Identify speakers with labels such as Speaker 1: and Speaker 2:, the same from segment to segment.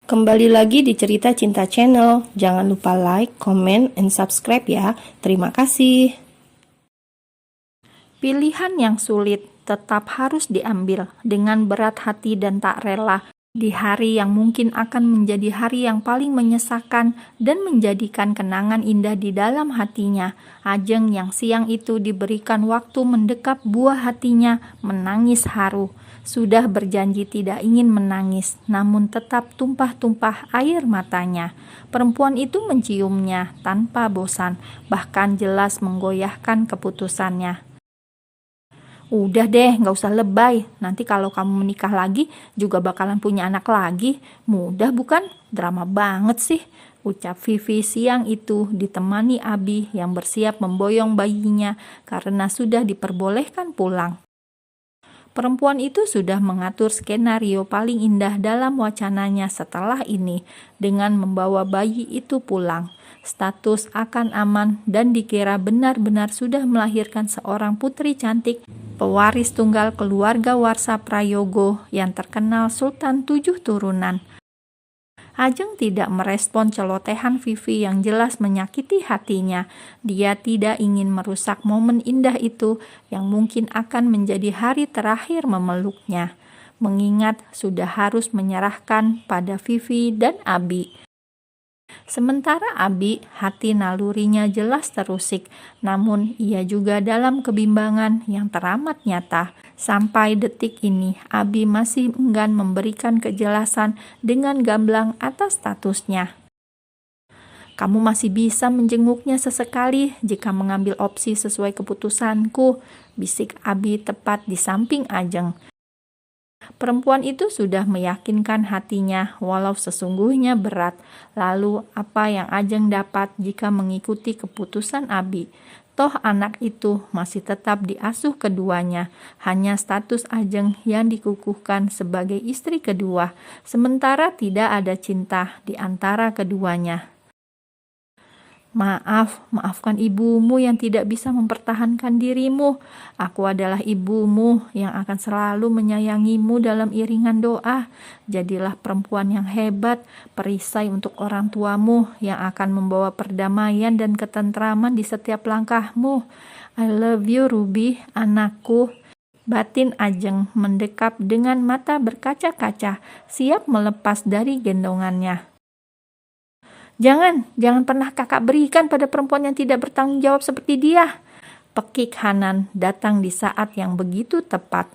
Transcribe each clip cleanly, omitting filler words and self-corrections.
Speaker 1: Kembali lagi di Cerita Cinta Channel. Jangan lupa like, comment, and subscribe ya. Terima kasih.
Speaker 2: Pilihan yang sulit tetap harus diambil dengan berat hati dan tak rela di hari yang mungkin akan menjadi hari yang paling menyesakan dan menjadikan kenangan indah di dalam hatinya. Ajeng yang siang itu diberikan waktu mendekap buah hatinya menangis haru. Sudah berjanji tidak ingin menangis, namun tetap tumpah-tumpah air matanya. Perempuan itu menciumnya tanpa bosan, bahkan jelas menggoyahkan keputusannya. Udah deh, gak usah lebay. Nanti kalau kamu menikah lagi, juga bakalan punya anak lagi. Mudah bukan? Drama banget sih. Ucap Vivi siang itu ditemani Abi yang bersiap memboyong bayinya karena sudah diperbolehkan pulang. Perempuan itu sudah mengatur skenario paling indah dalam wacananya setelah ini dengan membawa bayi itu pulang. Status akan aman dan dikira benar-benar sudah melahirkan seorang putri cantik, pewaris tunggal keluarga Warsa Prayogo yang terkenal Sultan 7 turunan. Ajeng tidak merespon celotehan Vivi yang jelas menyakiti hatinya. Dia tidak ingin merusak momen indah itu yang mungkin akan menjadi hari terakhir memeluknya, mengingat sudah harus menyerahkan pada Vivi dan Abi. Sementara Abi, hati nalurinya jelas terusik, namun ia juga dalam kebimbangan yang teramat nyata. Sampai detik ini, Abi masih enggan memberikan kejelasan dengan gamblang atas statusnya. Kamu masih bisa menjenguknya sesekali jika mengambil opsi sesuai keputusanku, bisik Abi tepat di samping Ajeng. Perempuan itu sudah meyakinkan hatinya walau sesungguhnya berat. Lalu apa yang Ajeng dapat jika mengikuti keputusan Abi? Toh anak itu masih tetap diasuh keduanya. Hanya status Ajeng yang dikukuhkan sebagai istri kedua. Sementara tidak ada cinta di antara keduanya. Maafkan ibumu yang tidak bisa mempertahankan dirimu. Aku adalah ibumu yang akan selalu menyayangimu dalam iringan doa. Jadilah perempuan yang hebat, perisai untuk orang tuamu yang akan membawa perdamaian dan ketentraman di setiap langkahmu. I love you, Ruby, anakku. Batin Ajeng mendekap dengan mata berkaca-kaca, siap melepas dari gendongannya. Jangan pernah kakak berikan pada perempuan yang tidak bertanggung jawab seperti dia. Pekik Hanan datang di saat yang begitu tepat,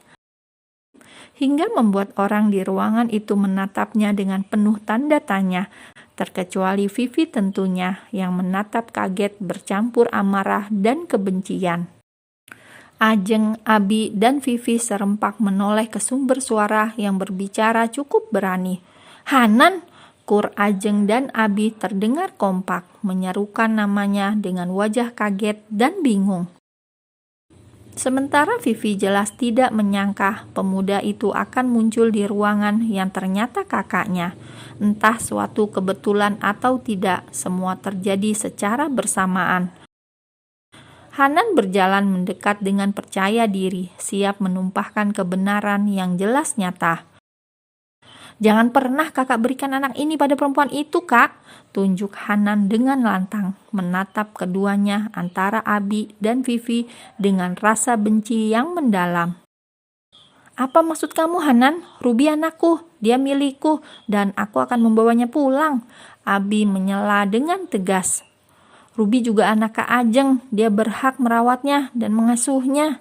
Speaker 2: hingga membuat orang di ruangan itu menatapnya dengan penuh tanda tanya, terkecuali Vivi tentunya yang menatap kaget bercampur amarah dan kebencian. Ajeng, Abi, dan Vivi serempak menoleh ke sumber suara yang berbicara cukup berani. Hanan! Kur, Ajeng, dan Abi terdengar kompak, menyerukan namanya dengan wajah kaget dan bingung. Sementara Vivi jelas tidak menyangka pemuda itu akan muncul di ruangan yang ternyata kakaknya. Entah suatu kebetulan atau tidak, semua terjadi secara bersamaan. Hanan berjalan mendekat dengan percaya diri, siap menumpahkan kebenaran yang jelas nyata. Jangan pernah kakak berikan anak ini pada perempuan itu, Kak. Tunjuk Hanan dengan lantang, menatap keduanya antara Abi dan Vivi dengan rasa benci yang mendalam. Apa maksud kamu, Hanan? Ruby anakku, dia milikku, dan aku akan membawanya pulang. Abi menyela dengan tegas. Ruby juga anak Kak Ajeng, dia berhak merawatnya dan mengasuhnya.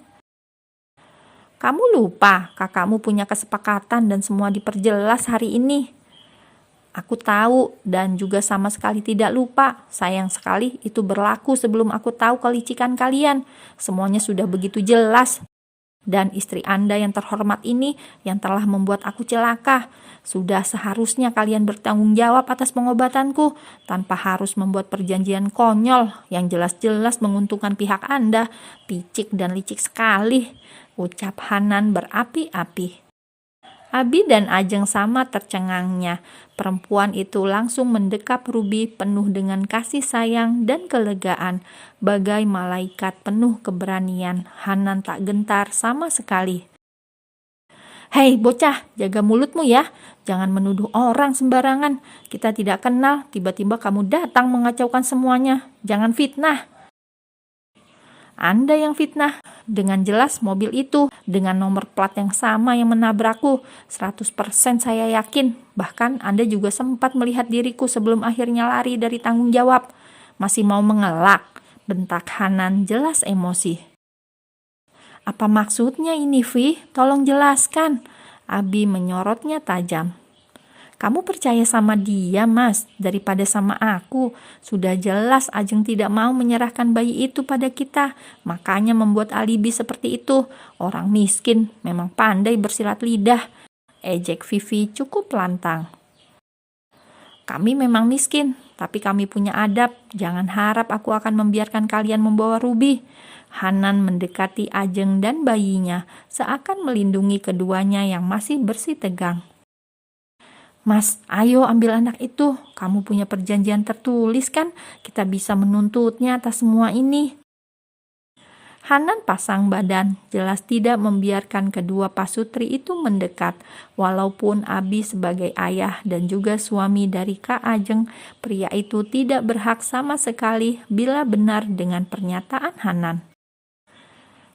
Speaker 2: Kamu lupa, kakakmu punya kesepakatan dan semua diperjelas hari ini. Aku tahu dan juga sama sekali tidak lupa. Sayang sekali itu berlaku sebelum aku tahu kelicikan kalian. Semuanya sudah begitu jelas. Dan istri Anda yang terhormat ini yang telah membuat aku celaka. Sudah seharusnya kalian bertanggung jawab atas pengobatanku tanpa harus membuat perjanjian konyol yang jelas-jelas menguntungkan pihak Anda. Picik dan licik sekali, ucap Hanan berapi-api. Abi dan Ajeng sama tercengangnya. Perempuan itu langsung mendekap Ruby penuh dengan kasih sayang dan kelegaan. Bagai malaikat penuh keberanian, Hanan tak gentar sama sekali. Hei bocah, jaga mulutmu ya. Jangan menuduh orang sembarangan. Kita tidak kenal, tiba-tiba kamu datang mengacaukan semuanya. Jangan fitnah. Anda yang fitnah. Dengan jelas mobil itu dengan nomor plat yang sama yang menabrakku. 100% saya yakin. Bahkan Anda juga sempat melihat diriku sebelum akhirnya lari dari tanggung jawab. Masih mau mengelak? Bentak Hanan jelas emosi. Apa maksudnya ini, Vi? Tolong jelaskan. Abi menyorotnya tajam. Kamu percaya sama dia, Mas, daripada sama aku. Sudah jelas Ajeng tidak mau menyerahkan bayi itu pada kita. Makanya membuat alibi seperti itu. Orang miskin memang pandai bersilat lidah. Ejek Vivi cukup lantang. Kami memang miskin, tapi kami punya adab. Jangan harap aku akan membiarkan kalian membawa Ruby. Hanan mendekati Ajeng dan bayinya, seakan melindungi keduanya yang masih bersih tegang. Mas, ayo ambil anak itu. Kamu punya perjanjian tertulis kan? Kita bisa menuntutnya atas semua ini. Hanan pasang badan, jelas tidak membiarkan kedua pasutri itu mendekat. Walaupun Abi sebagai ayah dan juga suami dari Kak Ajeng, pria itu tidak berhak sama sekali bila benar dengan pernyataan Hanan.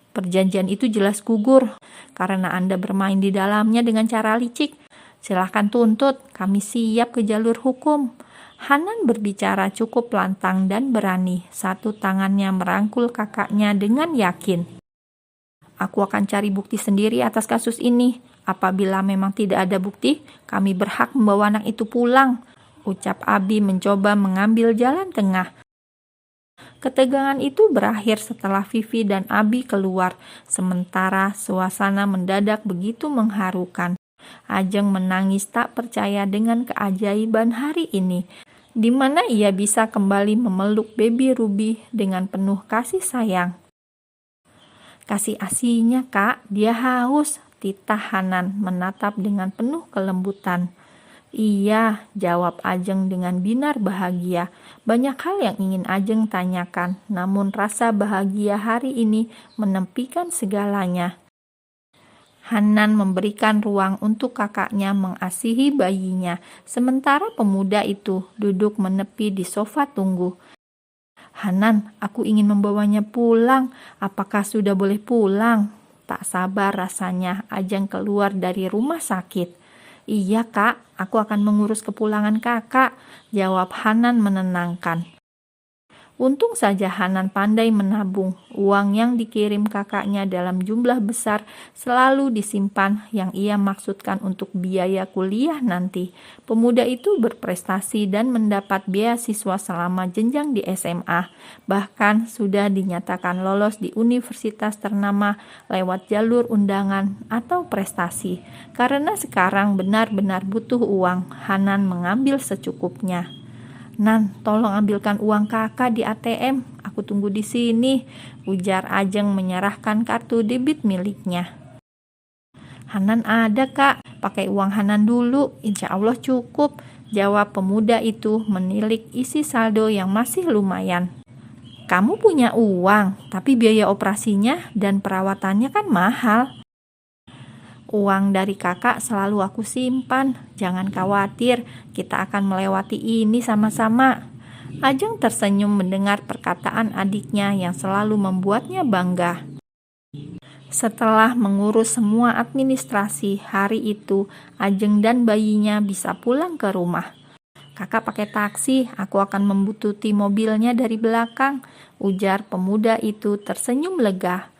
Speaker 2: Perjanjian itu jelas gugur karena Anda bermain di dalamnya dengan cara licik. Silahkan tuntut, kami siap ke jalur hukum. Hanan berbicara cukup lantang dan berani. Satu tangannya merangkul kakaknya dengan yakin. Aku akan cari bukti sendiri atas kasus ini. Apabila memang tidak ada bukti, kami berhak membawa anak itu pulang. Ucap Abi mencoba mengambil jalan tengah. Ketegangan itu berakhir setelah Vivi dan Abi keluar, sementara suasana mendadak begitu mengharukan. Ajeng menangis tak percaya dengan keajaiban hari ini, di mana ia bisa kembali memeluk baby Ruby dengan penuh kasih sayang. Kasih asinya Kak, dia haus, titah Hanan menatap dengan penuh kelembutan. Iya, jawab Ajeng dengan binar bahagia. Banyak hal yang ingin Ajeng tanyakan, namun rasa bahagia hari ini menempikan segalanya. Hanan memberikan ruang untuk kakaknya mengasihi bayinya, sementara pemuda itu duduk menepi di sofa tunggu. Hanan, aku ingin membawanya pulang. Apakah sudah boleh pulang? Tak sabar rasanya Ajeng keluar dari rumah sakit. Iya Kak, aku akan mengurus kepulangan kakak, jawab Hanan menenangkan. Untung saja Hanan pandai menabung. Uang yang dikirim kakaknya dalam jumlah besar selalu disimpan yang ia maksudkan untuk biaya kuliah nanti. Pemuda itu berprestasi dan mendapat beasiswa selama jenjang di SMA. Bahkan sudah dinyatakan lolos di universitas ternama lewat jalur undangan atau prestasi. Karena sekarang benar-benar butuh uang, Hanan mengambil secukupnya. Nan, tolong ambilkan uang kakak di ATM. Aku tunggu di sini, ujar Ajeng menyerahkan kartu debit miliknya. Hanan ada kak, pakai uang Hanan dulu, insya Allah cukup, jawab pemuda itu menilik isi saldo yang masih lumayan. Kamu punya uang, tapi biaya operasinya dan perawatannya kan mahal. Uang dari kakak selalu aku simpan, jangan khawatir, kita akan melewati ini sama-sama. Ajeng tersenyum mendengar perkataan adiknya yang selalu membuatnya bangga. Setelah mengurus semua administrasi hari itu, Ajeng dan bayinya bisa pulang ke rumah. Kakak pakai taksi, aku akan membuntuti mobilnya dari belakang, ujar pemuda itu tersenyum lega.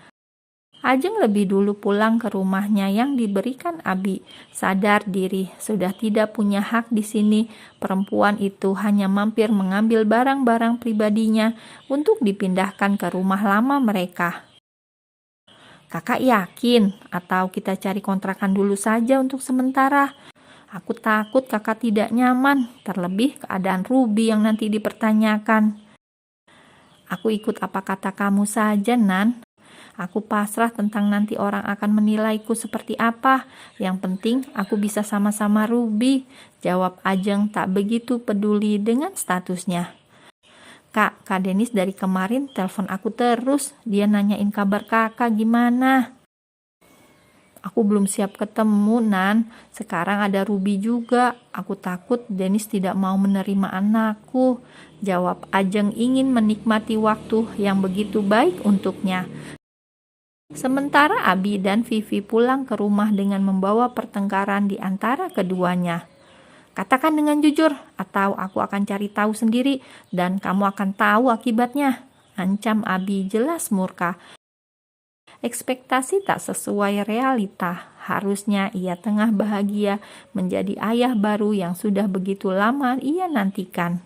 Speaker 2: Ajeng lebih dulu pulang ke rumahnya yang diberikan Abi. Sadar diri, sudah tidak punya hak di sini. Perempuan itu hanya mampir mengambil barang-barang pribadinya untuk dipindahkan ke rumah lama mereka. Kakak yakin? Atau kita cari kontrakan dulu saja untuk sementara? Aku takut kakak tidak nyaman, terlebih keadaan Ruby yang nanti dipertanyakan. Aku ikut apa kata kamu saja, Nan. Aku pasrah tentang nanti orang akan menilaiku seperti apa. Yang penting aku bisa sama-sama Ruby, jawab Ajeng tak begitu peduli dengan statusnya. Kak Denis dari kemarin telepon aku terus. Dia nanyain kabar kakak gimana. Aku belum siap ketemu, Nan. Sekarang ada Ruby juga. Aku takut Dennis tidak mau menerima anakku. Jawab Ajeng ingin menikmati waktu yang begitu baik untuknya. Sementara Abi dan Vivi pulang ke rumah dengan membawa pertengkaran di antara keduanya. Katakan dengan jujur, atau aku akan cari tahu sendiri dan kamu akan tahu akibatnya. Ancam Abi jelas murka. Ekspektasi tak sesuai realita. Harusnya ia tengah bahagia menjadi ayah baru yang sudah begitu lama ia nantikan.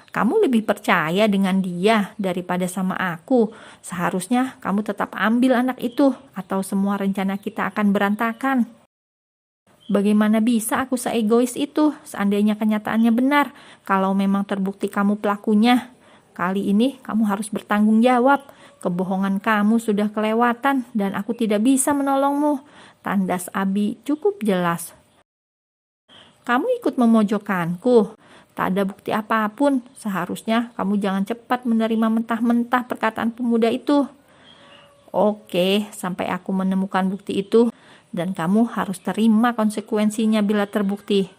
Speaker 2: Kamu lebih percaya dengan dia daripada sama aku. Seharusnya kamu tetap ambil anak itu, atau semua rencana kita akan berantakan. Bagaimana bisa aku seegois itu seandainya kenyataannya benar, kalau memang terbukti kamu pelakunya? Kali ini kamu harus bertanggung jawab. Kebohongan kamu sudah kelewatan dan aku tidak bisa menolongmu. Tandas Abi cukup jelas. Kamu ikut memojokkanku. Tak ada bukti apapun. Seharusnya kamu jangan cepat menerima mentah-mentah perkataan pemuda itu. Oke, sampai aku menemukan bukti itu. Dan kamu harus terima konsekuensinya bila terbukti.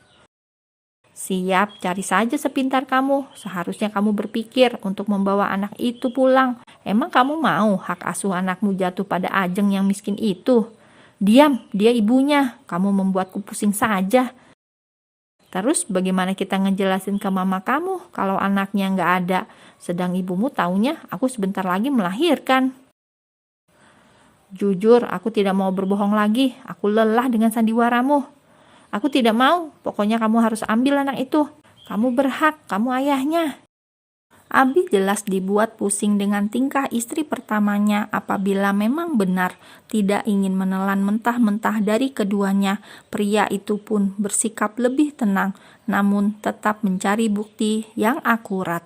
Speaker 2: Siap, cari saja sepintar kamu. Seharusnya kamu berpikir untuk membawa anak itu pulang. Emang kamu mau hak asuh anakmu jatuh pada Ajeng yang miskin itu? Diam, dia ibunya. Kamu membuatku pusing saja. Terus bagaimana kita ngejelasin ke mama kamu kalau anaknya nggak ada? Sedang ibumu taunya aku sebentar lagi melahirkan. Jujur, aku tidak mau berbohong lagi. Aku lelah dengan sandiwaramu. Aku tidak mau, pokoknya kamu harus ambil anak itu. Kamu berhak, kamu ayahnya. Abi jelas dibuat pusing dengan tingkah istri pertamanya apabila memang benar tidak ingin menelan mentah-mentah dari keduanya. Pria itu pun bersikap lebih tenang, namun tetap mencari bukti yang akurat.